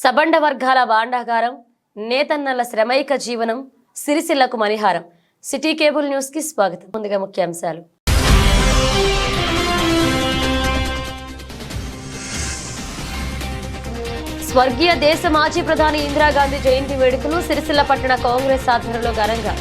సబండ వర్గాల బాండాగారం, నేతన్నల శ్రమైక జీవనం, సిరిసిల్లకు మణిహారం. City cable news కి స్వాగతం. ముందుగా ముఖ్యాంశాలు. స్వర్గీయ దేశ మాజీ ప్రధాని ఇందిరాగాంధీ జయంతి వేడుకలు సిరిసిల్ల పట్టణ కాంగ్రెస్ ఆధ్వర్యంలో ఘనంగా.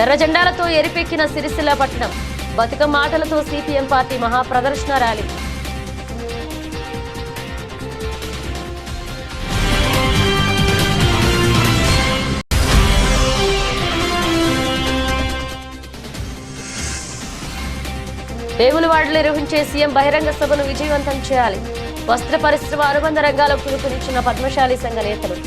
ఎర్ర జెండాలతో ఎరిపెక్కిన సిరిసిల్ల పట్టణం, బతుకమ్మ ఆటలతో సిపిఎం పార్టీ మహాప్రదర్శన ర్యాలీ. వేములవాడలో నిర్వహించే సీఎం బహిరంగ సభను విజయవంతం చేయాలి. వస్త్ర పరిశ్రమ అనుబంధ రంగాలకు పిలుపునిచ్చిన పద్మశాలి సంఘ నేతలు.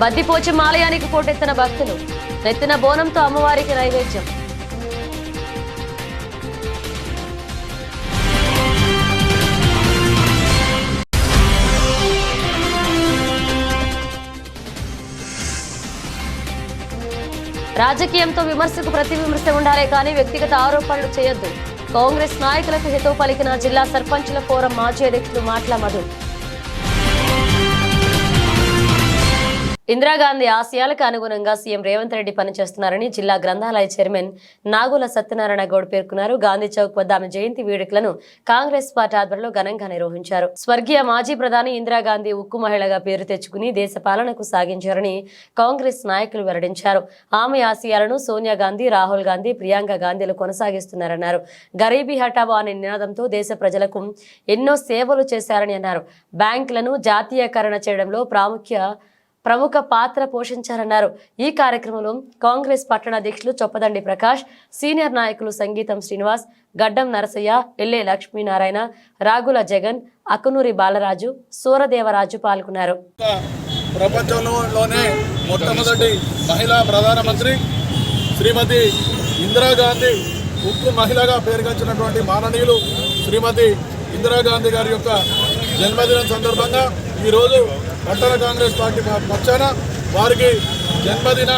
బద్దిపోచమ్మ ఆలయానికి పోటెత్తిన భక్తులు, నెత్తిన బోనంతో అమ్మవారికి నైవేద్యం. రాజకీయంతో విమర్శకు ప్రతి విమర్శ ఉండాలే కానీ వ్యక్తిగత ఆరోపణలు చేయొద్దు. కాంగ్రెస్ నాయకులకు హితవు పలికిన జిల్లా సర్పంచుల ఫోరం మాజీ అధ్యక్షులు మాట్ల మధు. ఇందిరాగాంధీ ఆశయాలకు అనుగుణంగా సీఎం రేవంత్ రెడ్డి పనిచేస్తున్నారని జిల్లా గ్రంథాలయ చైర్మన్ నాగుల సత్యనారాయణ గౌడ్ పేర్కొన్నారు. గాంధీ చౌక్ వద్ద ఆమె జయంతి వేడుకలను కాంగ్రెస్ పార్టీ ఆధ్వర్యంలో ఘనంగా నిర్వహించారు. స్వర్గీయ మాజీ ప్రధాని ఇందిరాగాంధీ ఉక్కు మహిళగా పేరు తెచ్చుకుని దేశ పాలనకు సాగించారని కాంగ్రెస్ నాయకులు వెల్లడించారు. ఆమె ఆశయాలను సోనియా గాంధీ, రాహుల్ గాంధీ, ప్రియాంక గాంధీలు కొనసాగిస్తున్నారన్నారు. గరీబీ హఠావో అనే నినాదంతో దేశ ప్రజలకు ఎన్నో సేవలు చేశారని అన్నారు. బ్యాంకులను జాతీయకరణ చేయడంలో ప్రముఖ పాత్ర పోషించారన్నారు. ఈ కార్యక్రమంలో కాంగ్రెస్ పట్టణ అధ్యక్షులు చొప్పదండి ప్రకాష్, సీనియర్ నాయకులు సంగీతం శ్రీనివాస్, గడ్డం నరసయ్య, ఎల్లే లక్ష్మీనారాయణ, రాగుల జగన్, అకునూరి బాలరాజు, సూరదేవరాజు పాల్గొన్నారు. ప్రపంచంలోనే మొట్టమొదటి మహిళా ప్రధానమంత్రి శ్రీమతి ఇందిరాగాంధీ ఉక్కు మహిళగా పేరుగాంచినటువంటి మాననీయులు శ్రీమతి ఇందిరాగాంధీ గారి యొక్క జన్మదినం సందర్భంగా ఈరోజు పట్టణ కాంగ్రెస్ పార్టీ పక్షాన వారికి జన్మదిన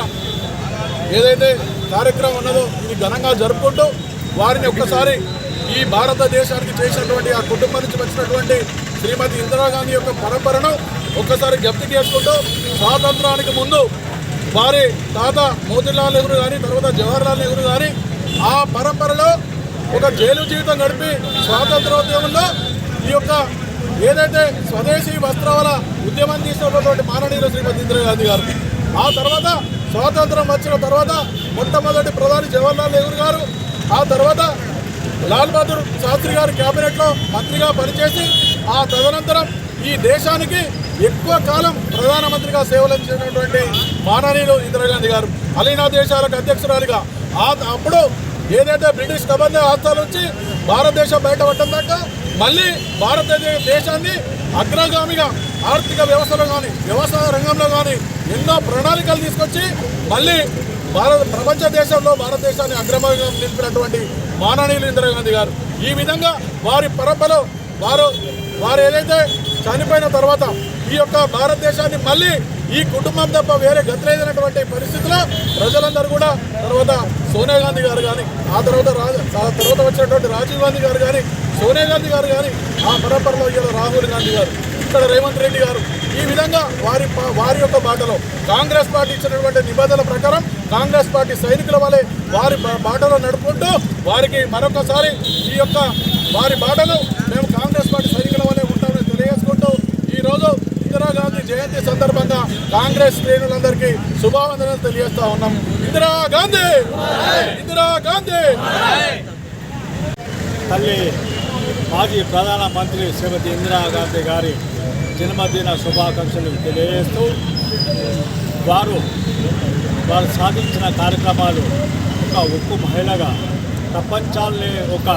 ఏదైతే కార్యక్రమం ఉన్నదో ఇది ఘనంగా జరుపుకుంటూ వారిని ఒక్కసారి ఈ భారతదేశానికి చేసినటువంటి ఆ కుటుంబం నుంచి వచ్చినటువంటి శ్రీమతి ఇందిరాగాంధీ యొక్క పరంపరను ఒక్కసారి జ్ఞప్తి చేసుకుంటూ స్వాతంత్రానికి ముందు వారి తాత మోతీలాల్ నెహ్రూ కానీ తర్వాత జవహర్లాల్ నెహ్రూ కానీ ఆ పరంపరలో ఒక జైలు జీవితం గడిపి స్వాతంత్రోద్యమంలో ఈ యొక్క ఏదైతే స్వదేశీ వస్త్రాల ఉద్యమం చేసినటువంటి మాననీయులు శ్రీమతి ఇందిరాగాంధీ గారు, ఆ తర్వాత స్వాతంత్రం వచ్చిన తర్వాత మొట్టమొదటి ప్రధాని జవహర్లాల్ నెహ్రూ గారు, ఆ తర్వాత లాల్ బహదూర్ శాస్త్రి గారు క్యాబినెట్లో మంత్రిగా పనిచేసి ఆ తదనంతరం ఈ దేశానికి ఎక్కువ కాలం ప్రధానమంత్రిగా సేవలు అందించినటువంటి మాననీయులు ఇందిరాగాంధీ గారు అలీనా దేశాలకు అధ్యక్షురాలిగా అప్పుడు ఏదైతే బ్రిటిష్ కబంధ హస్తాల నుంచి భారతదేశం బయటపడటం దాకా మళ్ళీ భారతదేశాన్ని అగ్రగామిగా ఆర్థిక వ్యవస్థలో కానీ వ్యవసాయ రంగంలో కానీ ఎన్నో ప్రణాళికలు తీసుకొచ్చి మళ్ళీ ప్రపంచ దేశంలో భారతదేశాన్ని అగ్రగామిగా నిలిపినటువంటి మాననీయులు ఇందిరాగాంధీ గారు. ఈ విధంగా వారి పరంపరలో వారు ఏదైతే చనిపోయిన తర్వాత ఈ యొక్క భారతదేశాన్ని మళ్ళీ ఈ కుటుంబం తప్ప వేరే గతి లేదన్నటువంటి పరిస్థితిలో ప్రజలందరూ కూడా తర్వాత సోనియా గాంధీ గారు కానీ ఆ తర్వాత వచ్చినటువంటి రాజీవ్ గాంధీ గారు కానీ సోనియా గాంధీ గారు కానీ ఆ పరంపరలో ఇలా రాహుల్ గాంధీ గారు, ఇక్కడ రేవంత్ రెడ్డి గారు, ఈ విధంగా వారి యొక్క బాటలో కాంగ్రెస్ పార్టీ ఇచ్చినటువంటి నిబంధనల ప్రకారం కాంగ్రెస్ పార్టీ సైనికుల వలె వారి బాటలో నడుపుకుంటూ వారికి మరొకసారి ఈ యొక్క వారి బాటలో మేము కాంగ్రెస్ పార్టీ సైనికుల వలె ఉంటామని తెలియజేసుకుంటూ ఈరోజు ఇందిరాగాంధీ జయంతి సందర్భంగా కాంగ్రెస్ శ్రేణులందరికీ శుభావందనలు తెలియజేస్తా ఉన్నాం. ఇందిరాగాంధీ ఇందిరాగాంధీ తల్లి మాజీ ప్రధానమంత్రి శ్రీమతి ఇందిరాగాంధీ గారి జన్మదిన శుభాకాంక్షలు తెలియజేస్తూ వారు సాధించిన కార్యక్రమాలు ఒక ఉక్కు మహిళగా ప్రపంచాన్ని ఒక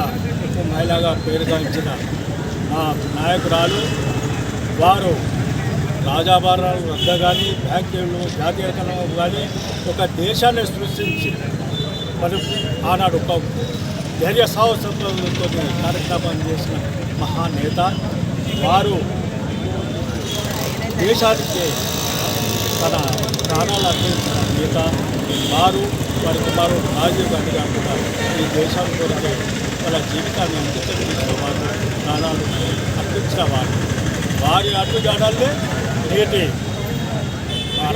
ఉక్కు మహిళగా పేరుగాంచిన నాయకురాలు. వారు రాజాభరణాలు రద్ద కానీ బ్యాంకులు జాతీయకరణ కానీ ఒక దేశాన్ని సృష్టించి మరి ఆనాడు ఒక ధైర్య సాహసంతో కార్యక్రమం చేసిన మహానేత వారు దేశానికి తన ప్రాణాలు అర్పించిన నేత వారి కుమారుడు రాజీవ్ గాంధీ గారు కూడా ఈ దేశం కొరకు వాళ్ళ జీవితాన్ని అంకితం చేసిన వారు, ప్రాణాలు అర్పించిన వారి అడుగుజాడల్లే నేటి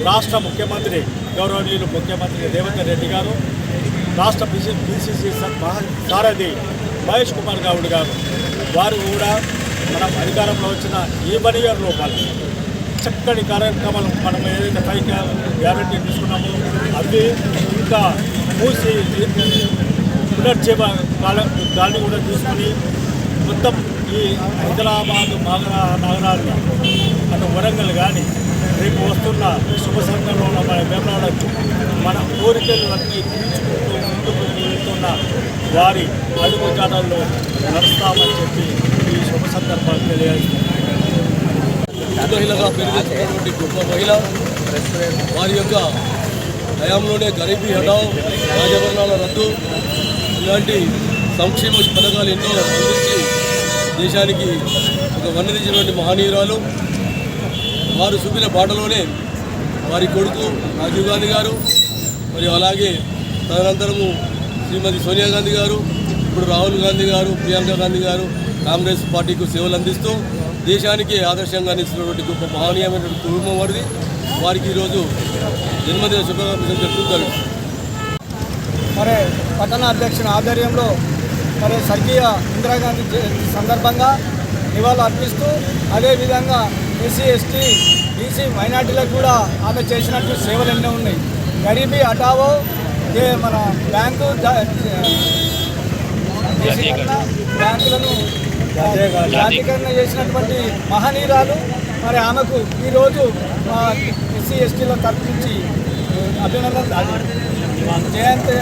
రాష్ట్ర ముఖ్యమంత్రి గౌరవనీయులు ముఖ్యమంత్రి రేవంత్ రెడ్డి గారు, రాష్ట్ర పిసిసి సారథి మహేష్ కుమార్ గౌడ్ గారు వారు కూడా మనం అధికారంలో వచ్చిన ఈ 1 ఇయర్ లోపల చక్కటి కార్యక్రమాలు మనం ఏదైతే 5 గ్యారెంటీ తీసుకున్నామో అవి ఇంకా మూసి పునర్జీవ గాలిని కూడా తీసుకుని మొత్తం ఈ హైదరాబాద్ నగరాన్ని అటు వరంగల్ కానీ రేపు వస్తున్న శుభ సంఘంలో ఉన్న మన వేమనాడకు మన కోరికలన్నీ తీర్చుకుంటూ ముందుకు వెళ్తున్న వారి అడుగుజాడల్లో నడుస్తామని చెప్పి ఈ శుభ సందర్భాలు తెలియజేస్తున్నాం. మహిళగా పెరుగుతున్నటువంటి గొప్ప మహిళ వారి యొక్క హయాంలోనే గరీబీ హఠావ్, రాజభరణాల రద్దు ఇలాంటి సంక్షేమ పథకాలు ఎన్నో అందించి దేశానికి ఒక వన్నెదించినటువంటి మహనీయురాలు. వారు చూపిన బాటలోనే వారి కొడుకు రాజీవ్ గాంధీ గారు మరియు అలాగే తదనంతరము శ్రీమతి సోనియా గాంధీ గారు, ఇప్పుడు రాహుల్ గాంధీ గారు, ప్రియాంక గాంధీ గారు కాంగ్రెస్ పార్టీకి సేవలు అందిస్తూ దేశానికి ఆదర్శంగా నిలిచినటువంటి గొప్ప మహనీయమైనటువంటి కుటుంబం వారిది. వారికి ఈరోజు జన్మదిన శుభాకాంక్షలు చెప్తున్నారు. మరి పట్టణ అధ్యక్షుని ఆధ్వర్యంలో మరి స్వర్గీయ ఇందిరాగాంధీ జయంతి సందర్భంగా నివాళులు అర్పిస్తూ అదేవిధంగా ఎస్సీ ఎస్టీ బీసీ మైనార్టీలకు కూడా ఆమె చేసినట్టు సేవలు ఎన్నో ఉన్నాయి. గరీబీ హఠావో మన బ్యాంకులను జాతీకరణ చేసినటువంటి మహనీయురాలు. మరి ఆమెకు ఈరోజు ఎస్సీ ఎస్టీల తరఫు నుంచి అభినందన జయంతి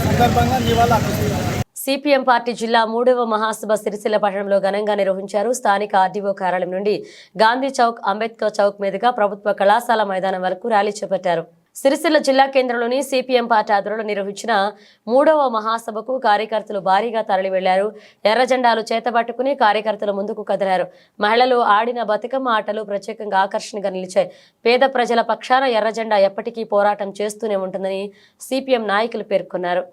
సందర్భంగా నివాళులు అర్పిస్తున్నారు. సిపిఎం పార్టీ జిల్లా 3వ మహాసభ సిరిసిల్ల పట్టణంలో ఘనంగా నిర్వహించారు. స్థానిక ఆర్డీఓ కార్యాలయం నుండి గాంధీ చౌక్, అంబేద్కర్ చౌక్ మీదుగా ప్రభుత్వ కళాశాల మైదానం వరకు ర్యాలీ చేపట్టారు. సిరిసిల్ల జిల్లా కేంద్రంలోని సిపిఎం పార్టీ ఆధ్వర్యంలో నిర్వహించిన 3వ మహాసభకు కార్యకర్తలు భారీగా తరలి వెళ్లారు. ఎర్ర జెండాలు చేతబట్టుకుని కార్యకర్తలు ముందుకు కదిలారు. మహిళలు ఆడిన బతుకమ్మ ఆటలు ప్రత్యేకంగా ఆకర్షణగా నిలిచాయి. పేద ప్రజల పక్షాన ఎర్ర జెండా ఎప్పటికీ పోరాటం చేస్తూనే ఉంటుందని సిపిఎం నాయకులు పేర్కొన్నారు.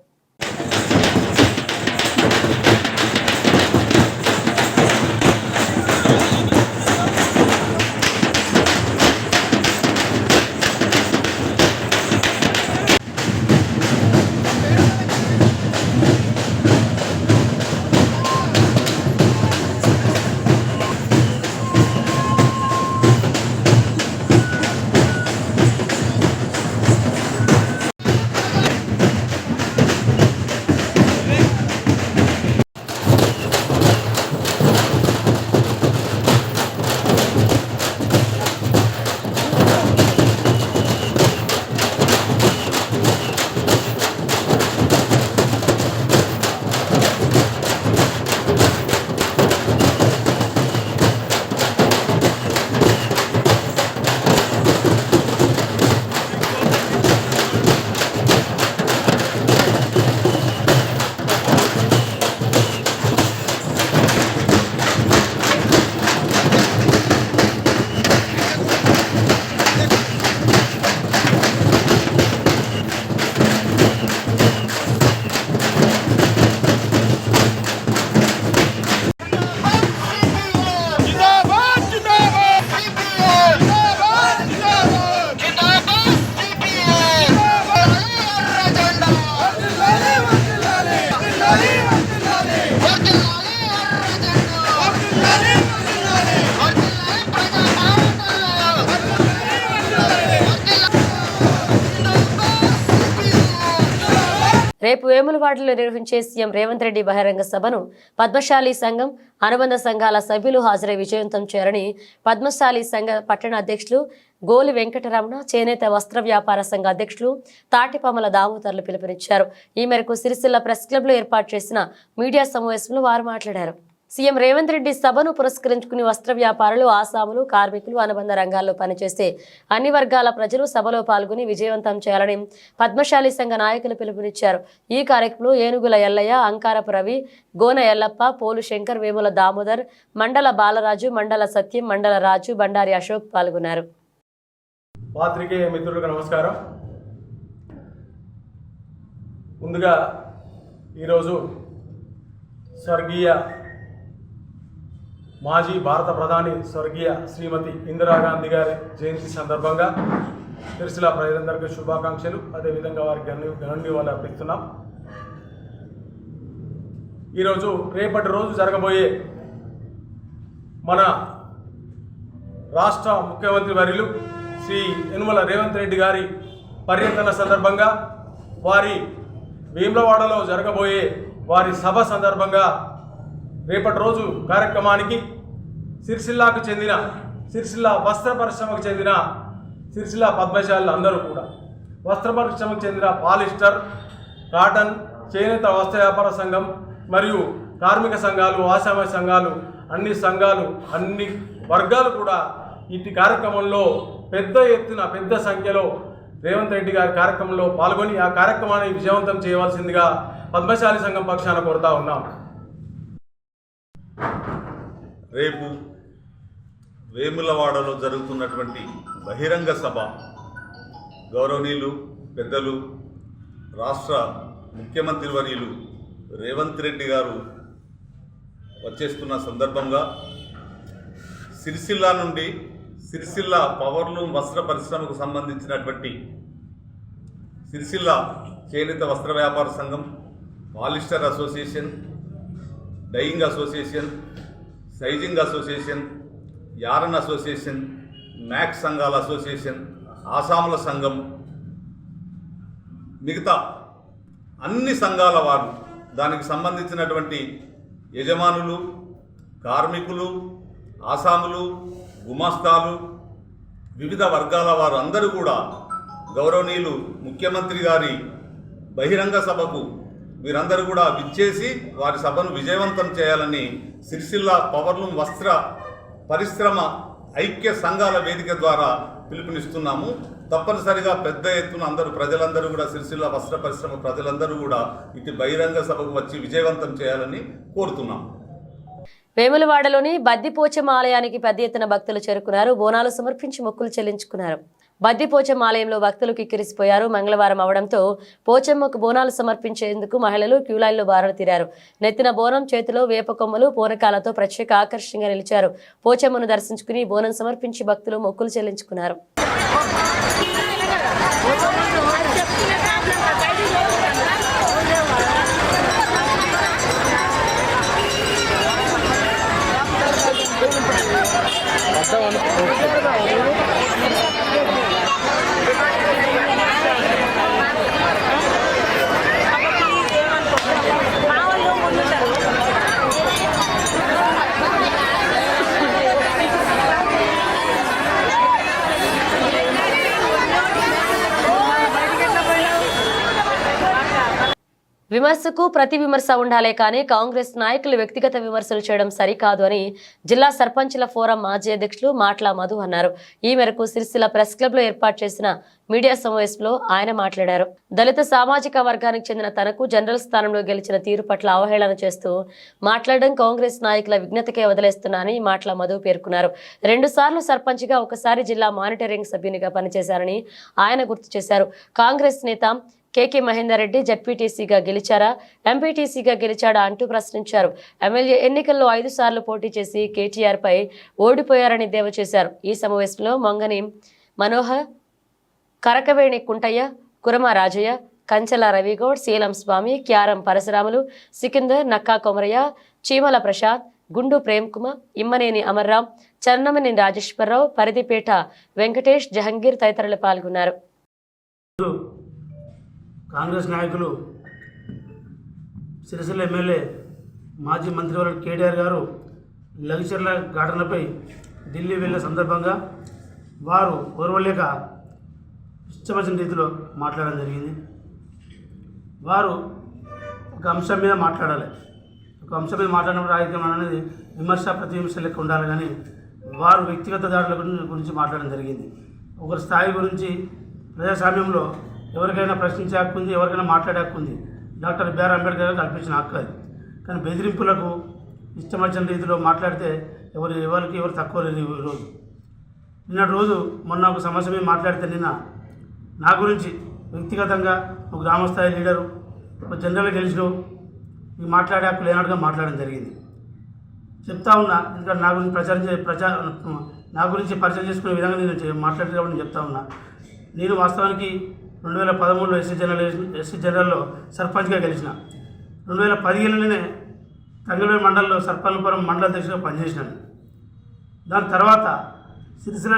రేపు వేములవాడలో నిర్వహించే సీఎం రేవంత్ రెడ్డి బహిరంగ సభను పద్మశాలి సంఘం అనుబంధ సంఘాల సభ్యులు హాజరై విజయవంతం చేయాలని పద్మశాలి సంఘ పట్టణ అధ్యక్షులు గోలి వెంకటరమణ, చేనేత వస్త్ర వ్యాపార సంఘ అధ్యక్షులు తాటిపామల దామోదర్లు పిలుపునిచ్చారు. ఈ మేరకు సిరిసిల్ల ప్రెస్ క్లబ్లో ఏర్పాటు చేసిన మీడియా సమావేశంలో వారు మాట్లాడారు. సీఎం రేవంత్ రెడ్డి సభను పురస్కరించుకుని వస్త్ర వ్యాపారులు, ఆసాములు, కార్మికులు, అనుబంధ రంగాల్లో పనిచేసే అన్ని వర్గాల ప్రజలు సభలో పాల్గొని విజయవంతం చేయాలని పద్మశాలి సంఘ నాయకులు పిలుపునిచ్చారు. ఈ కార్యక్రమంలో ఏనుగుల ఎల్లయ్య, అంకారపు రవి, గోన ఎల్లప్ప, పోలు శంకర్, వేముల దామోదర్, మండల బాలరాజు, మండల సత్యం, మండల రాజు, బండారి అశోక్ పాల్గొన్నారు. పాత్రికేయ మిత్రులకు నమస్కారం. ముందుగా ఈరోజు స్వర్గీయ మాజీ భారత ప్రధాని స్వర్గీయ శ్రీమతి ఇందిరాగాంధీ గారి జయంతి సందర్భంగా సిరిసిల్ల ప్రజలందరికీ శుభాకాంక్షలు, అదేవిధంగా వారికి ధన్యవాదాలు అర్పిస్తున్నాం. ఈరోజు రేపటి రోజు జరగబోయే మన రాష్ట్ర ముఖ్యమంత్రి వర్యులు శ్రీ యనుమల రేవంత్ రెడ్డి గారి పర్యటన సందర్భంగా, వారి వేములవాడలో జరగబోయే వారి సభ సందర్భంగా రేపటి రోజు కార్యక్రమానికి సిరిసిల్లాకు చెందిన, సిరిసిల్ల వస్త్ర పరిశ్రమకు చెందిన సిరిసిల్ల పద్మశాలు అందరూ కూడా, వస్త్ర పరిశ్రమకు చెందిన పాలిస్టర్, కాటన్, చేనేత వస్త్ర వ్యాపార సంఘం మరియు కార్మిక సంఘాలు, ఆసామ సంఘాలు, అన్ని వర్గాలు కూడా ఇటు కార్యక్రమంలో పెద్ద ఎత్తున, పెద్ద సంఖ్యలో రేవంత్ రెడ్డి గారి కార్యక్రమంలో పాల్గొని ఆ కార్యక్రమాన్ని విజయవంతం చేయవలసిందిగా పద్మశాలి సంఘం పక్షాన కోరుతా ఉన్నాం. రేపు వేములవాడలో జరుగుతున్నటువంటి బహిరంగ సభ గౌరవనీయులు పెద్దలు రాష్ట్ర ముఖ్యమంత్రి వర్యులు రేవంత్ రెడ్డి గారు వచ్చేస్తున్న సందర్భంగా సిరిసిల్ల నుండి, సిరిసిల్ల పవర్లూమ్ వస్త్ర పరిశ్రమకు సంబంధించినటువంటి సిరిసిల్ల చేనేత వస్త్ర వ్యాపార సంఘం, polyester association, dyeing association, sizing association, yarn association, మ్యాక్స్ సంఘాల అసోసియేషన్, ఆసాముల సంఘం, మిగతా అన్ని సంఘాల వారు, దానికి సంబంధించినటువంటి యజమానులు, కార్మికులు, ఆసాములు, గుమాస్తాలు, వివిధ వర్గాల వారు అందరూ కూడా గౌరవనీయులు ముఖ్యమంత్రి గారి బహిరంగ సభకు వీరందరూ కూడా విచ్చేసి వారి సభను విజయవంతం చేయాలని సిరిసిల్ల పవర్లూమ్ వస్త్ర పరిశ్రమ ఐక్య సంఘాల వేదిక ద్వారా పిలుపునిస్తున్నాము. తప్పనిసరిగా పెద్ద ఎత్తున ప్రజలందరూ కూడా, సిరిసిల్ల వస్త్ర పరిశ్రమ ప్రజలందరూ కూడా ఇటు బహిరంగ సభకు వచ్చి విజయవంతం చేయాలని కోరుతున్నాం. వేములవాడలోని బద్దిపోచమ్మ ఆలయానికి పెద్ద ఎత్తున భక్తులు చేరుకున్నారు. బోనాలు సమర్పించి మొక్కులు చెల్లించుకున్నారు. బద్దిపోచమ్మ ఆలయంలో భక్తులు కిక్కిరిసిపోయారు. మంగళవారం అవడంతో పోచమ్మకు బోనాలు సమర్పించేందుకు మహిళలు క్యూలైన్లో బారులు తీరారు. నెత్తిన బోనం, చేతిలో వేప కొమ్మలు, పూనకాలతో ప్రత్యేక ఆకర్షణగా నిలిచారు. పోచమ్మను దర్శించుకుని బోనం సమర్పించి భక్తులు మొక్కులు చెల్లించుకున్నారు. విమర్శకు ప్రతి విమర్శ ఉండాలే కానీ కాంగ్రెస్ నాయకులు వ్యక్తిగత విమర్శలు చేయడం సరికాదు అని జిల్లా సర్పంచుల ఫోరం మాజీ అధ్యక్షులు మాట్ల మధు అన్నారు. ఈ మేరకు సిరిసిల్ల ప్రెస్ క్లబ్ లో ఏర్పాటు చేసిన మీడియా సమావేశంలో ఆయన మాట్లాడారు. దళిత సామాజిక వర్గానికి చెందిన తనకు జనరల్ స్థానంలో గెలిచిన తీరు పట్ల అవహేళన చేస్తూ మాట్లాడడం కాంగ్రెస్ నాయకుల విజ్ఞతకే వదిలేస్తున్నారని మాట్ల మధు పేర్కొన్నారు. 2 సార్లు సర్పంచ్గా, ఒకసారి జిల్లా మానిటరింగ్ సభ్యునిగా పనిచేశారని ఆయన గుర్తు చేశారు. కాంగ్రెస్ నేత కేకే మహేందర్ రెడ్డి జడ్పీటీసీగా గెలిచారా, ఎంపీటీసీగా గెలిచాడా అంటూ ప్రశ్నించారు. ఎమ్మెల్యే ఎన్నికల్లో 5 సార్లు పోటీ చేసి కేటీఆర్ పై ఓడిపోయారని దేవ చేశారు. ఈ సమావేశంలో మంగని మనోహర్, కరకవేణి కుంటయ్య, కురమ రాజయ్య, కంచెల రవిగౌడ్, శీలం స్వామి, క్యారం పరశురాములు, సికిందర్, నక్కా కొమరయ్య, చీమల ప్రసాద్, గుండు ప్రేమ్ కుమార్, ఇమ్మనేని అమర్రావు, చన్నమని రాజేశ్వరరావు, పరిధిపేట వెంకటేష్, జహంగీర్ తదితరులు పాల్గొన్నారు. కాంగ్రెస్ నాయకులు సిరిసిల్ల ఎమ్మెల్యే మాజీ మంత్రివర్యులు కేటీఆర్ గారు లగిచర్ల ఘటనపై ఢిల్లీ వెళ్ళిన సందర్భంగా వారు ఓర్వలేక ఇష్టమైన రీతిలో మాట్లాడడం జరిగింది. వారు ఒక అంశం మీద మాట్లాడాలి. ఒక అంశం మీద మాట్లాడినప్పుడు రాజకీయం అనేది విమర్శ ప్రతివిమర్శ లెక్క ఉండాలి, కానీ వారు వ్యక్తిగత దాడుల గురించి మాట్లాడడం జరిగింది. ఒకరి స్థాయి గురించి ప్రజాస్వామ్యంలో ఎవరికైనా ప్రశ్నించే హక్కు ఉంది, ఎవరికైనా మాట్లాడే హక్కు ఉంది. డాక్టర్ బిఆర్ అంబేద్కర్ గారు కల్పించిన హక్కు అది. కానీ బెదిరింపులకు ఇష్టం వచ్చిన రీతిలో మాట్లాడితే ఎవరు తక్కువ లేదు. ఈరోజు నిన్నటి రోజు మొన్న ఒక సమస్య మీద మాట్లాడితే నిన్న నా గురించి వ్యక్తిగతంగా ఒక గ్రామస్థాయి లీడరు ఒక జనరల్గా గెలిచినావు, ఈ మాట్లాడే హక్కు లేనట్టుగా మాట్లాడడం జరిగింది. చెప్తా ఉన్నా, ఎందుకంటే నా గురించి పరిచయం చేసుకునే విధంగా నేను మాట్లాడే కాబట్టి చెప్తా ఉన్నా. నేను వాస్తవానికి 2013లో ఎస్సీ జనరల్లో సర్పంచ్గా గెలిచిన. 2017లోనే తంగళూరు మండలంలో సర్పంచపురం మండల అధ్యక్షుడిగా పనిచేసినాను. దాని తర్వాత సిరిసిల్ల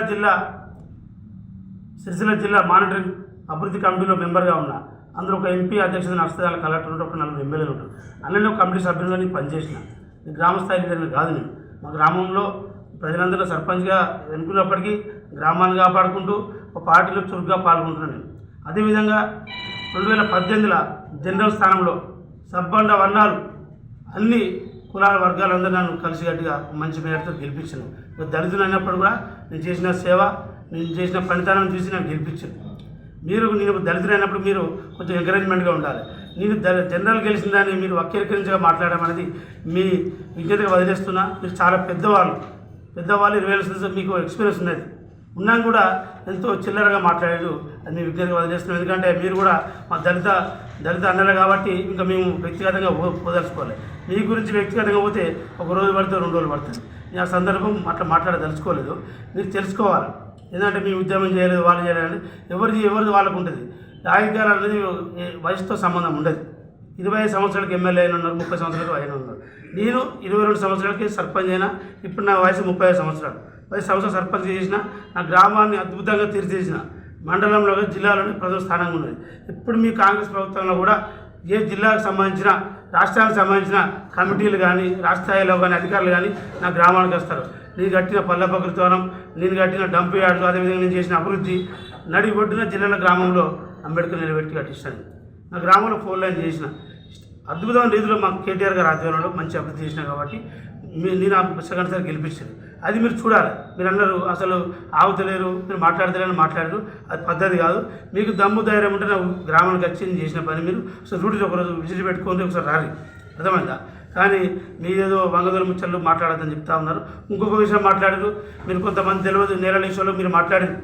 జిల్లా మానిటరింగ్ అభివృద్ధి కమిటీలో మెంబర్గా ఉన్నా. అందులో ఒక ఎంపీ అధ్యక్షత నడుస్తుంది, కలెక్టర్ ఉంటారు, ఒక 4 ఎమ్మెల్యేలు ఉంటారు. అందులో కమిటీ సభ్యులుగా నేను పనిచేసిన. గ్రామస్థాయి లీడర్ని కాదు నేను. మా గ్రామంలో ప్రజలందరూ సర్పంచ్గా ఎన్నుకున్నప్పటికీ గ్రామాన్ని కాపాడుకుంటూ ఒక పార్టీలో చురుగ్గా పాల్గొంటున్నాను నేను. అదేవిధంగా 2018లో జనరల్ స్థానంలో సబ్బండ వర్ణాలు అన్ని కులాల వర్గాలందరూ నన్ను కలిసికట్టుగా మంచి మేరతో గెలిపించాను. దళితులు అయినప్పుడు కూడా నేను చేసిన సేవ, నేను చేసిన పనితనం చూసి నన్ను గెలిపించాను. నేను దళితులు అయినప్పుడు మీరు కొంచెం ఎంకరేజ్మెంట్గా ఉండాలి. నేను జనరల్ గెలిచిన దాన్ని మీరు వక్రీకరించగా మాట్లాడడం అనేది మీ విజ్ఞతగా వదిలేస్తున్నా. మీరు చాలా పెద్దవాళ్ళు 20 ఏళ్ళ సంవత్సరం మీకు ఎక్స్పీరియన్స్ ఉన్నది. ఉన్నా కూడా ఎంతో చిల్లరగా మాట్లాడారు, అది మీ విజ్ఞతగా వదిలేస్తున్నాం. ఎందుకంటే మీరు కూడా మా దళిత అన్నలు కాబట్టి ఇంకా మేము వ్యక్తిగతంగా పోదలుచుకోవాలి. మీ గురించి వ్యక్తిగతంగా పోతే 1 రోజు పడుతుంది, 2 రోజులు పడుతుంది. నేను ఆ సందర్భం అట్లా మాట్లాడదలుచుకోలేదు. మీరు తెలుసుకోవాలి, ఎందుకంటే మీ ఉద్యమం చేయలేదు, వాళ్ళు చేయాలని ఎవరిది వాళ్ళకు ఉంటుంది. రాజకీయాలు అనేది వయసుతో సంబంధం ఉండదు. 25 సంవత్సరాలకి ఎమ్మెల్యే అయిన ఉన్నారు, 30 సంవత్సరాలకు ఆయన ఉన్నారు. నేను 22 సంవత్సరాలకి సర్పంచ్ అయినా. ఇప్పుడు నా వయసు 35 సంవత్సరాలు. 10 సంవత్సరాలు సర్పంచ్ చేసిన. నా గ్రామాన్ని అద్భుతంగా తీర్చిదిద్దిన. మండలంలో జిల్లాలోనే ప్రథమ స్థానంగా ఉన్నది. ఇప్పుడు మీ కాంగ్రెస్ ప్రభుత్వంలో కూడా ఏ జిల్లాకు సంబంధించిన, రాష్ట్రానికి సంబంధించిన కమిటీలు కానీ, రాష్ట్ర స్థాయిలో కానీ అధికారులు కానీ నా గ్రామానికి వస్తారు. నేను కట్టిన పల్లె ప్రకృతివనం, నేను కట్టిన డంప్ యార్డులు, అదేవిధంగా నేను చేసిన అభివృద్ధి నడిగొడ్డిన జిల్లాల గ్రామంలో అంబేద్కర్ నిలబెట్టి కట్టిస్తాను. నా గ్రామంలో 4 లైన్ చేసిన. అద్భుతమైన రీతిలో మాకు కేటీఆర్ గారు ఆధ్వర్యంలో మంచి అభివృద్ధి చేసిన కాబట్టి నేను సెకండ్ సారి గెలిపించాను. అది మీరు చూడాలి. మీరు అన్నారు అసలు ఆగుతలేరు, మీరు మాట్లాడరు, అది పద్ధతి కాదు. మీకు దమ్ము ధైర్యం ఉంటే నా గ్రామానికి వచ్చి నేను చేసిన పని మీరు ఒకసారి రూట్ ఒకరోజు విజిట్ పెట్టుకొని ఒకసారి రాలి, అర్థమైందా? కానీ మీరేదో వంగదొల ముచ్చట్లు మాట్లాడద్దని చెప్తా ఉన్నారు. ఇంకొక విషయం మాట్లాడారు మీరు, కొంతమంది తెలియదు నేల విషయంలో మీరు మాట్లాడారు.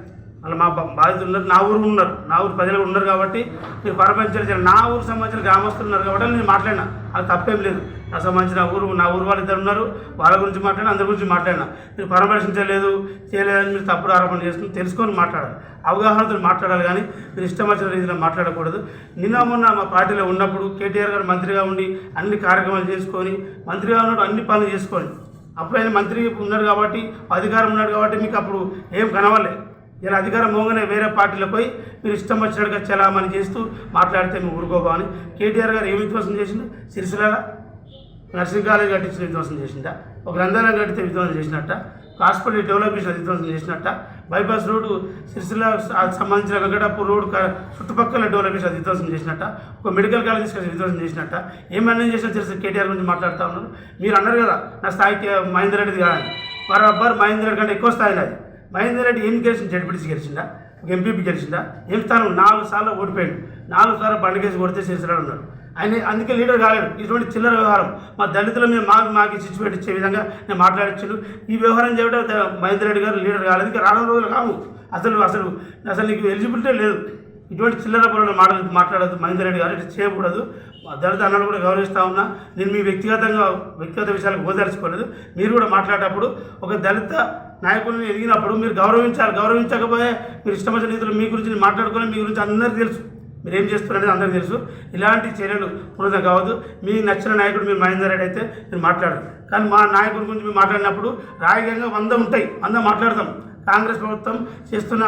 అలా మా బాధితులు ఉన్నారు, నా ఊరు ఉన్నారు, నా ఊరు ప్రజలు ఉన్నారు కాబట్టి మీరు పరపంచాలి. నా ఊరు సంబంధించిన గ్రామస్తులు ఉన్నారు కాబట్టి నేను మాట్లాడినా, అది తప్పేం లేదు. నాకు సంబంధించిన నా ఊరు వాళ్ళు ఇద్దరు ఉన్నారు, వాళ్ళ గురించి మాట్లాడినా, అందరి గురించి మాట్లాడినా. మీరు పరామర్శించలేదు, చేయలేదని మీరు తప్పుడు ఆరోపణ చేసుకుని తెలుసుకొని మాట్లాడాలి, అవగాహనతో మాట్లాడాలి. కానీ మీరు ఇష్టం వచ్చిన రీతిలో మాట్లాడకూడదు. మొన్న మా పార్టీలో ఉన్నప్పుడు కేటీఆర్ గారు మంత్రిగా ఉండి అన్ని కార్యక్రమాలు చేసుకొని, మంత్రిగా ఉన్నప్పుడు అన్ని పనులు చేసుకొని, అప్పుడు ఆయన మంత్రి ఉన్నాడు కాబట్టి, అధికారం ఉన్నాడు కాబట్టి మీకు అప్పుడు ఏం కనవలే. ఇలా అధికారం మోగానే వేరే పార్టీలో పోయి మీరు ఇష్టం వచ్చినట్టుగా చలామణి చేస్తూ మాట్లాడితే మేము ఊరుకోబాని. కేటీఆర్ గారు ఏమి విధ్వంసం చేసిండు? సిరిసిల్ల నర్సింగ్ కాలేజ్ కట్టించిన విధ్వంసం చేసిందా? ఒక గ్రంథాలయం కట్టితే విధ్వంసం చేసినట్ట? హాస్పిటల్ డెవలప్ చేసిన విధ్వంసం చేసినట్ట? బైపాస్ రోడ్డు సిరిసిల్ల సంబంధించిన వెంకటాపూర్ రోడ్డు చుట్టుపక్కల డెవలప్ చేసిన విధ్వంసం చేసినట్ట? ఒక మెడికల్ కాలేజ్ తీసుకొచ్చి విధ్వంసం చేసినట్ట? ఏమన్నా చేసినా తెలుసు. కేటీఆర్ గురించి మాట్లాడుతూ ఉన్నారు. మీరు అన్నారు కదా నా స్థాయికి మహేందర్ రెడ్డిది కాదని. బరాబర్ మహేందర్ రెడ్డి కంటే ఎక్కువ స్థాయి అది. మహేందర్ రెడ్డి ఏం గెలిచింది? జడ్పీటీసీ గెలిచిందా? ఒక ఎంపీపీ గెలిచిందా? ఏం స్థానం? 4 సార్లు ఓడిపోయాడు. 4 సార్లు బండకేసి కొడితే సిరిసిల్ల ఉన్నాడు ఆయన. అందుకే లీడర్ కాలేడు. ఇటువంటి చిల్లర వ్యవహారం మా దళితుల మీద మాకు సిచ్యువేట్ ఇచ్చే విధంగా నేను మాట్లాడించాను. ఈ వ్యవహారం చేయడం మహేందర్ రెడ్డి గారు లీడర్ కాలేదు. ఇంకా రానున్న రోజులు కావు. అసలు నీకు ఎలిజిబిలిటీ లేదు. ఇటువంటి చిల్లర పొరలు మాట్లాడద్దు మహేందర్ రెడ్డి గారు. ఇట్లా చేయకూడదు. దళిత అన్నలు కూడా గౌరవిస్తూ ఉన్నా. నేను మీ వ్యక్తిగత విషయాలకు ఓదలుచుకోలేదు. మీరు కూడా మాట్లాడేటప్పుడు ఒక దళిత నాయకులను ఎదిగినప్పుడు మీరు గౌరవించాలి. గౌరవించకపోతే మీరు ఇష్టమైన రీతిలో మీ గురించి మాట్లాడుకోవాలి. మీ గురించి అందరికీ తెలుసు, మీరు ఏం చేస్తున్నారనేది అందరికీ తెలుసు. ఇలాంటి చర్యలు పునరుద్ధం కావద్దు. మీ నచ్చిన నాయకుడు మీరు మహేందర్ రెడ్డి అయితే మీరు మాట్లాడరు. కానీ మా నాయకుడి గురించి మీరు మాట్లాడినప్పుడు రాజకీయంగా 100 ఉంటాయి, 100 మాట్లాడతాం. కాంగ్రెస్ ప్రభుత్వం చేస్తున్న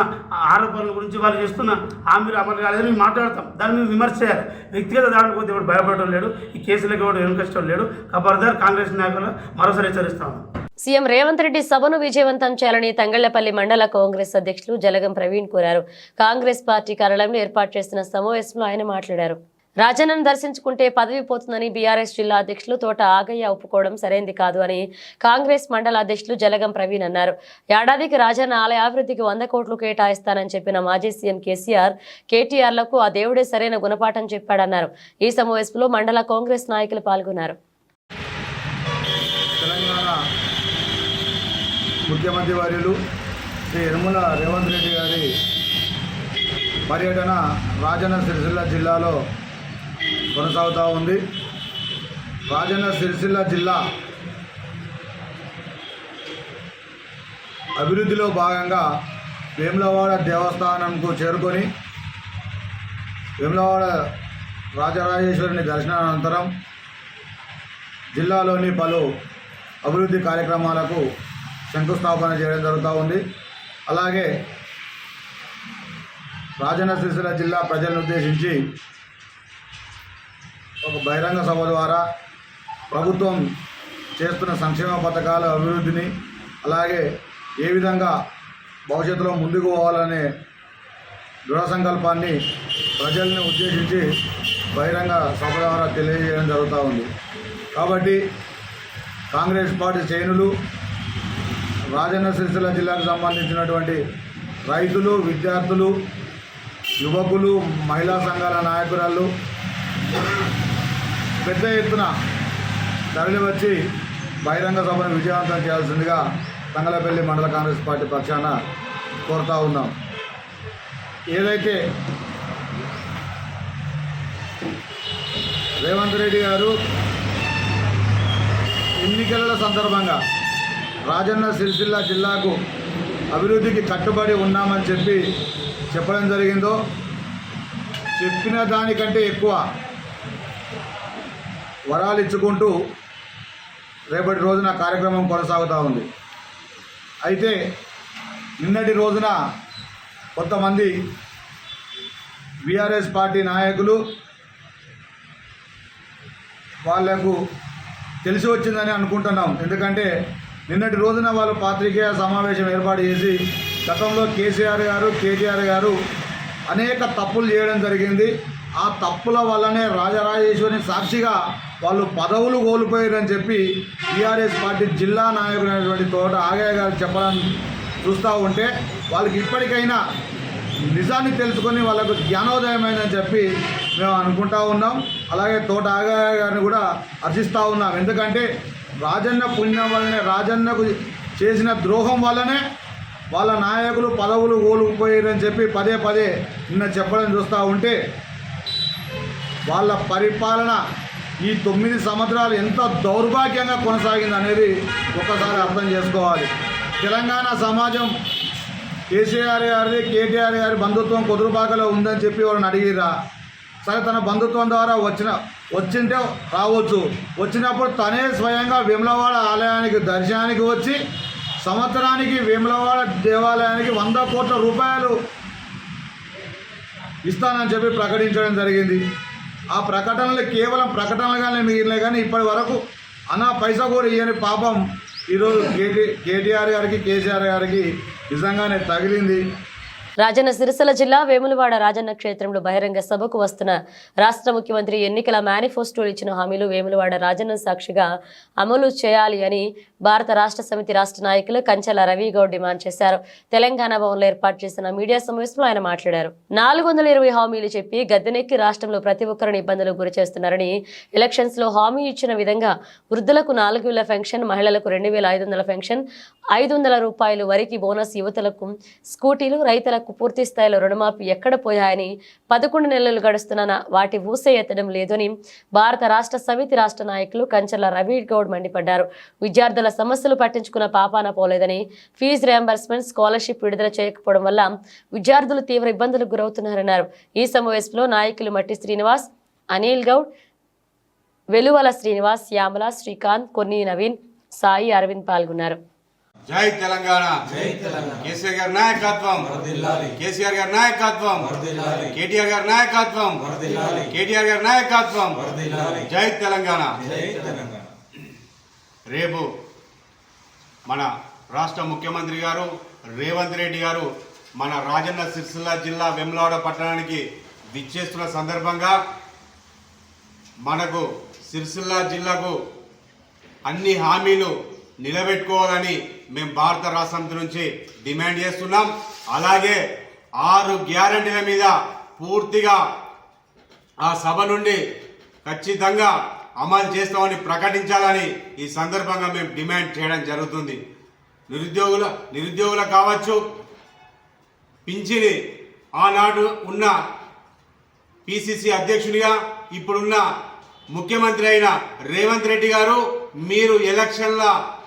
ఆరోపణల గురించి, వాళ్ళు చేస్తున్న హామీలు అమలు కాలేదని మేము మాట్లాడతాం. దాన్ని మేము విమర్శ చేయాలి. వ్యక్తిగత దాడికి పోతే ఎవరు భయపడటం లేడు, ఈ కేసులకు ఎవరు వెనుకష్టం లేడు. ఖబర్దార్ కాంగ్రెస్ నాయకులు మరోసారి హెచ్చరిస్తాము. సీఎం రేవంత్ రెడ్డి సభను విజయవంతం చేయాలని తంగళ్లపల్లి మండల కాంగ్రెస్ అధ్యక్షులు జలగం ప్రవీణ్ కోరారు. కాంగ్రెస్ పార్టీ కార్యాలయంలో ఏర్పాటు చేసిన సమావేశంలో ఆయన మాట్లాడారు. రాజన్నను దర్శించుకుంటే పదవి పోతుందని బీఆర్ఎస్ జిల్లా అధ్యక్షులు తోట ఆగయ్య ఒప్పుకోవడం సరైంది కాదు అని కాంగ్రెస్ మండల అధ్యక్షులు జలగం ప్రవీణ్ అన్నారు. ఏడాదికి రాజన్న ఆలయ అభివృద్ధికి 100 కోట్లు కేటాయిస్తానని చెప్పిన మాజీ సీఎం కేటీఆర్లకు ఆ దేవుడే సరైన గుణపాఠం చెప్పాడన్నారు. ఈ సమావేశంలో మండల కాంగ్రెస్ నాయకులు పాల్గొన్నారు. తెలంగాణ ముఖ్యమంత్రి వర్యులు శ్రీ యనమల రేవంత్ రెడ్డి గారి పర్యటన రాజన్న సిరిసిల్ల జిల్లాలో కొనసాగుతూ ఉంది. రాజన్న సిరిసిల్ల జిల్లా అభివృద్ధిలో భాగంగా వేములవాడ దేవస్థానంకు చేరుకొని వేములవాడ రాజరాజేశ్వరుని దర్శనానంతరం జిల్లాలోని పలు అభివృద్ధి కార్యక్రమాలకు శంకుస్థాపన చేయడం జరుగుతూ ఉంది. అలాగే రాజన్న సిరిసిల్ల జిల్లా ప్రజలను ఉద్దేశించి ఒక బహిరంగ సభ ద్వారా ప్రభుత్వం చేస్తున్న సంక్షేమ పథకాల అభివృద్ధిని, అలాగే ఏ విధంగా భవిష్యత్తులో ముందుకు పోవాలనే దృఢ సంకల్పాన్ని ప్రజల్ని ఉద్దేశించి బహిరంగ సభ ద్వారా తెలియజేయడం జరుగుతూ ఉంది. కాబట్టి కాంగ్రెస్ పార్టీ శ్రేణులు, రాజన్న సిరిసిల్ల జిల్లాకు సంబంధించినటువంటి రైతులు, విద్యార్థులు, యువకులు, మహిళా సంఘాల నాయకురాళ్ళు పెద్ద ఎత్తున తరలివచ్చి బహిరంగ సభను విజయవంతం చేయాల్సిందిగా తంగలపల్లి మండల కాంగ్రెస్ పార్టీ పక్షాన కోరుతా ఉన్నాం. ఏదైతే రేవంత్ రెడ్డి గారు ఎన్నికల సందర్భంగా రాజన్న సిరిసిల్ల జిల్లాకు అభివృద్ధికి కట్టుబడి ఉన్నామని చెప్పడం జరిగిందో, చెప్పిన దానికంటే ఎక్కువ వరాలు ఇచ్చుకుంటూ రేపటి రోజున కార్యక్రమం కొనసాగుతూ ఉంది. అయితే నిన్నటి రోజున కొంతమంది బీఆర్ఎస్ పార్టీ నాయకులు వాళ్లకు తెలిసి వచ్చిందని అనుకుంటున్నాం. ఎందుకంటే నిన్నటి రోజున వాళ్ళు పాత్రికేయ సమావేశం ఏర్పాటు చేసి గతంలో కేటీఆర్ గారు అనేక తప్పులు చేయడం జరిగింది. ఆ తప్పుల వల్లనే రాజరాజేశ్వరిని సాక్షిగా వాళ్ళు పదవులు కోల్పోయారని చెప్పి టీఆర్ఎస్ పార్టీ జిల్లా నాయకుడైనటువంటి తోట ఆగయ్య గారు చెప్పడం చూస్తూ ఉంటే వాళ్ళకి ఇప్పటికైనా నిజాన్ని తెలుసుకొని వాళ్ళకు జ్ఞానోదయమైందని చెప్పి మేము అనుకుంటా ఉన్నాం. అలాగే తోట ఆగయ్య గారిని కూడా హర్షిస్తూ ఉన్నాం. ఎందుకంటే రాజన్న పుణ్యం వల్లనే, రాజన్నకు చేసిన ద్రోహం వల్లనే వాళ్ళ నాయకులు పదవులు కోల్పోయారని చెప్పి పదే పదే నిన్న చెప్పడం చూస్తూ ఉంటే వాళ్ళ పరిపాలన ఈ 9 సంవత్సరాలు ఎంత దౌర్భాగ్యంగా కొనసాగింది అనేది ఒకసారి అర్థం చేసుకోవాలి. తెలంగాణ సమాజం కేసీఆర్ కేటీఆర్ గారి బంధుత్వం కుదురుబాకలో ఉందని చెప్పి వాళ్ళని అడిగిరా. సరే, తన బంధుత్వం ద్వారా వచ్చింటే రావచ్చు. వచ్చినప్పుడు తనే స్వయంగా వేములవాడ ఆలయానికి దర్శనానికి వచ్చి సంవత్సరానికి వేములవాడ దేవాలయానికి 100 కోట్ల రూపాయలు ఇస్తానని చెప్పి ప్రకటించడం జరిగింది. ఆ ప్రకటనలు కేవలం ప్రకటనలుగానే మిగిలినాయి, కానీ ఇప్పటి వరకు అనా పైసా కూడా ఇవ్వని పాపం ఈరోజు కేటీఆర్ గారికి, కేసీఆర్ గారికి నిజంగానే తగిలింది. రాజన్న సిరిసిల్ల జిల్లా వేములవాడ రాజన్న క్షేత్రంలో బహిరంగ సభకు వస్తున్న రాష్ట్ర ముఖ్యమంత్రి ఎన్నికల మేనిఫెస్టోలో ఇచ్చిన హామీలు వేములవాడ రాజన్న సాక్షిగా అమలు చేయాలి అని భారత రాష్ట్ర సమితి రాష్ట్ర నాయకులు కంచెల రవి గౌడ్ డిమాండ్ చేశారు. తెలంగాణ భవన్లో ఏర్పాటు చేసిన మీడియా సమావేశంలో ఆయన మాట్లాడారు. 420 హామీలు చెప్పి గద్దెనెక్కి రాష్ట్రంలో ప్రతి ఒక్కరిని ఇబ్బందులకు గురి చేస్తున్నారని, ఎలక్షన్స్ లో హామీ ఇచ్చిన విధంగా వృద్ధులకు 4000 పెన్షన్, మహిళలకు 2500 పెన్షన్, 500 రూపాయలు వరికి బోనస్, యువతలకు స్కూటీలు, రైతులకు పూర్తి స్థాయిలో రుణమాఫీ ఎక్కడ పోయాయని 11 నెలలు గడుస్తున్నా వాటి ఊసే ఎత్తడం లేదని భారత రాష్ట్ర సమితి రాష్ట్ర నాయకులు కంచెల రవి గౌడ్ మండిపడ్డారు. విద్యార్థుల సమస్యలు పట్టించుకున్న పాపాన పోలేదని, ఫీజు రియంబర్స్మెంట్, స్కాలర్షిప్ విడుదల చేయకపోవడం వల్ల విద్యార్థులు తీవ్ర ఇబ్బందులకు గురవుతున్నారన్నారు. ఈ సమావేశంలో నాయకులు మట్టి శ్రీనివాస్, అనిల్ గౌడ్, వెలువల శ్రీనివాస్, శ్యామల, శ్రీకాంత్, కొన్ని నవీన్, సాయి, అరవింద్ పాల్గొన్నారు. జై తెలంగాణ, కేసీఆర్ గారి నాయకత్వం, కేసీఆర్ గారి నాయకత్వం, కేటీఆర్ గారి నాయకత్వం, కేటీఆర్ గారి నాయకత్వం. జై తెలంగాణ. రేపు మన రాష్ట్ర ముఖ్యమంత్రి గారు రేవంత్ రెడ్డి గారు మన రాజన్న సిరిసిల్ల జిల్లా వేములవాడ పట్టణానికి విచ్చేస్తున్న సందర్భంగా మనకు సిరిసిల్ల జిల్లాకు అన్ని హామీలు నిలబెట్టుకోవాలని మేము భారత రాష్ట్ర సమితి నుంచి డిమాండ్ చేస్తున్నాం. అలాగే 6 గ్యారెంటీల మీద పూర్తిగా ఆ సభ నుండి ఖచ్చితంగా అమలు చేస్తామని ప్రకటించాలని ఈ సందర్భంగా మేము డిమాండ్ చేయడం జరుగుతుంది. నిరుద్యోగుల కావచ్చు, పింఛని ఆనాడు ఉన్న పిసిసి అధ్యక్షుడిగా ఇప్పుడున్న ముఖ్యమంత్రి అయిన రేవంత్ రెడ్డి గారు మీరు ఎలక్షన్ల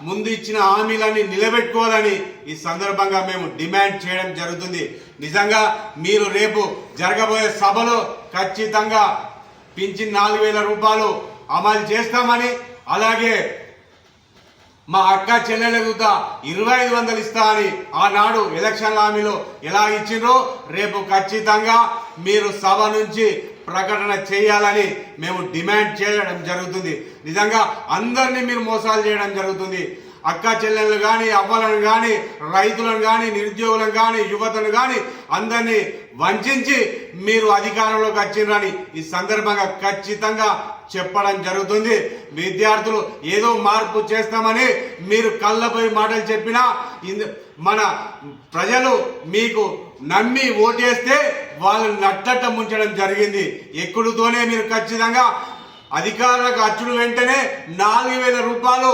ముందు ఇచ్చిన హామీలన్నీ నిలబెట్టుకోవాలని ఈ సందర్భంగా మేము డిమాండ్ చేయడం జరుగుతుంది. నిజంగా మీరు రేపు జరగబోయే సభలో ఖచ్చితంగా పింఛన్ 4,000 రూపాయలు అమలు చేస్తామని, అలాగే మా అక్క చెల్లెలకు 2,500 ఇస్తా అని ఆనాడు ఎలక్షన్ హామీలో ఎలా ఇచ్చిండ్రో రేపు ఖచ్చితంగా మీరు సభ నుంచి ప్రకటన చేయాలని మేము డిమాండ్ చేయడం జరుగుతుంది. నిజంగా అందరినీ మీరు మోసాలు చేయడం జరుగుతుంది. అక్క చెల్లెళ్ళు కానీ, అవ్వలను కానీ, రైతులను కానీ, నిరుద్యోగులను కానీ, యువతను కానీ అందరినీ వంచి మీరు అధికారంలోకి వచ్చిండ్రని ఈ సందర్భంగా ఖచ్చితంగా చెప్పడం జరుగుతుంది. విద్యార్థులు ఏదో మార్పు చేస్తామని మీరు కళ్ళపోయి మాటలు చెప్పినా మన ప్రజలు మీకు నమ్మి ఓటేస్తే వాళ్ళు నట్టట్ట ముంచడం జరిగింది. ఎక్కుడుతోనే మీరు ఖచ్చితంగా అధికారులకు అచ్చుడు వెంటనే 4,000 రూపాయలు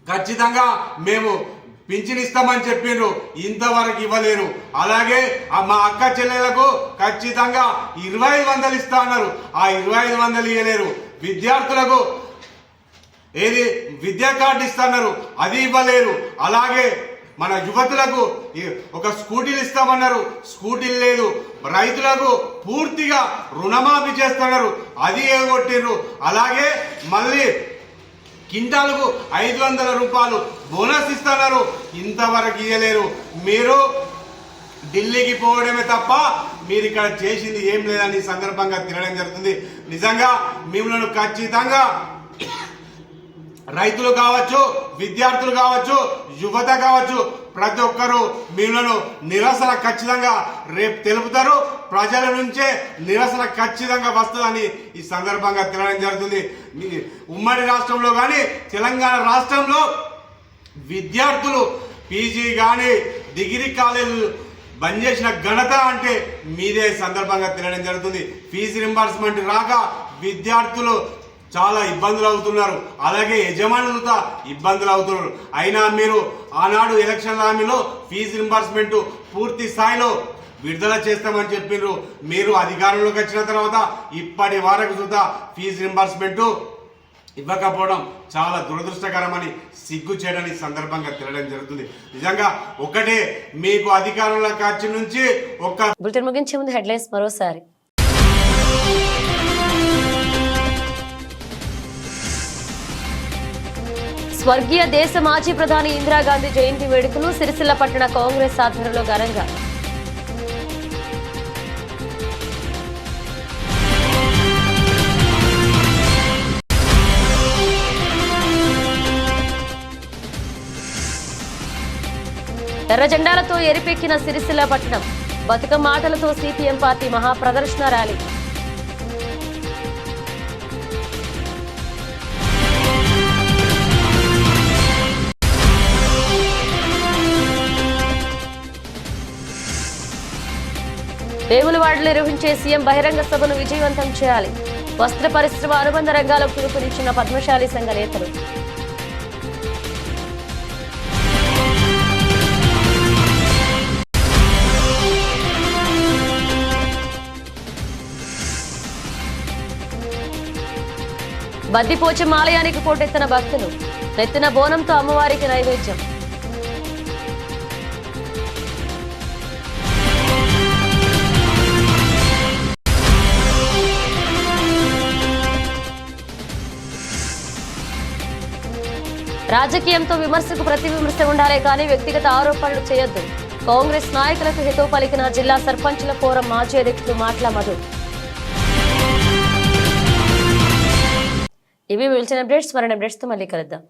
ఖచ్చితంగా మేము పింఛన్ ఇస్తామని చెప్పిండ్రు, ఇంతవరకు ఇవ్వలేరు. అలాగే మా అక్క చెల్లెలకు ఖచ్చితంగా 2,500 ఇస్తా అన్నారు, ఆ 2,500 ఇవ్వలేరు. విద్యార్థులకు ఏది విద్యా కార్డు ఇస్తున్నారు, అది ఇవ్వలేరు. అలాగే మన యువతులకు ఒక స్కూటీలు ఇస్తామన్నారు, స్కూటీలు లేదు. రైతులకు పూర్తిగా రుణమాఫీ చేస్తున్నారు, అది ఏగొట్టిర్రు. అలాగే మళ్ళీ కింటాలకు 500 రూపాయలు బోనస్ ఇస్తున్నారు, ఇంతవరకు ఇవ్వలేరు. మీరు ఢిల్లీకి పోవడమే తప్ప మీరు ఇక్కడ చేసింది ఏం లేదని సందర్భంగా తినడం జరుగుతుంది. నిజంగా మిమ్మల్ని ఖచ్చితంగా రైతులు కావచ్చు, విద్యార్థులు కావచ్చు, యువత కావచ్చు, ప్రతి ఒక్కరూ మిమ్మల్ని నిరసన ఖచ్చితంగా రేపు తెలుపుతారు. ప్రజల నుంచే నిరసన ఖచ్చితంగా వస్తుందని ఈ సందర్భంగా తినడం జరుగుతుంది. ఉమ్మడి రాష్ట్రంలో కానీ తెలంగాణ రాష్ట్రంలో విద్యార్థులు పీజీ కానీ డిగ్రీ కాలేజీలు బంద్ చేసిన ఘనత అంటే మీదే సందర్భంగా తినడం జరుగుతుంది. ఫీజు రింబర్స్మెంట్ రాక విద్యార్థులు చాలా ఇబ్బందులు అవుతున్నారు, అలాగే యజమానులతో ఇబ్బందులు అవుతున్నారు. అయినా మీరు ఆనాడు ఎలక్షన్ హామీలో ఫీజు రింబర్స్మెంట్ పూర్తి స్థాయిలో విడుదల చేస్తామని చెప్పినారు. మీరు అధికారంలోకి వచ్చిన తర్వాత ఇప్పటి వరకు సుధా ఫీజు రింబర్స్మెంట్ ఇవ్వకపోవడం చాలా దురదృష్టకరమని సిగ్గు చేయడానికి సందర్భంగా తినడం జరుగుతుంది. నిజంగా ఒకటే, మీకు అధికారంలోకి వచ్చి నుంచి బులెటిన్ ముగించే ముందు హెడ్లైన్స్ మరోసారి. స్వర్గీయ దేశ మాజీ ప్రధాని ఇందిరాగాంధీ జయంతి వేడుకలు సిరిసిల్ల పట్టణ కాంగ్రెస్ ఆధ్వర్యంలో ఘనంగా. ఎర్ర జెండాలతో ఎరిపెక్కిన సిరిసిల్ల పట్టణం, బతుకమ్మ ఆటలతో సిపిఎం పార్టీ మహాప్రదర్శన ర్యాలీ. వేములవాడలో నిర్వహించే సీఎం బహిరంగ సభను విజయవంతం చేయాలి. వస్త్ర పరిశ్రమ అనుబంధ రంగాలకు పిలుపునిచ్చిన పద్మశాలి సంఘ నేతలు. బద్దిపోచమ్మ ఆలయానికి పోటెత్తిన భక్తులు, నెత్తిన బోనంతో అమ్మవారికి నైవేద్యం. రాజకీయంతో విమర్శకు ప్రతి విమర్శ ఉండాలే కానీ వ్యక్తిగత ఆరోపణలు చేయొద్దు. కాంగ్రెస్ నాయకులకు హితవు పలికిన జిల్లా సర్పంచుల ఫోరం మాజీ అధ్యక్షుడు మాట్ల మధు. ఇవి మిల్చిన అప్డేట్స్, మరిన్ని అప్డేట్స్తో మళ్ళీ కలుద్దాం.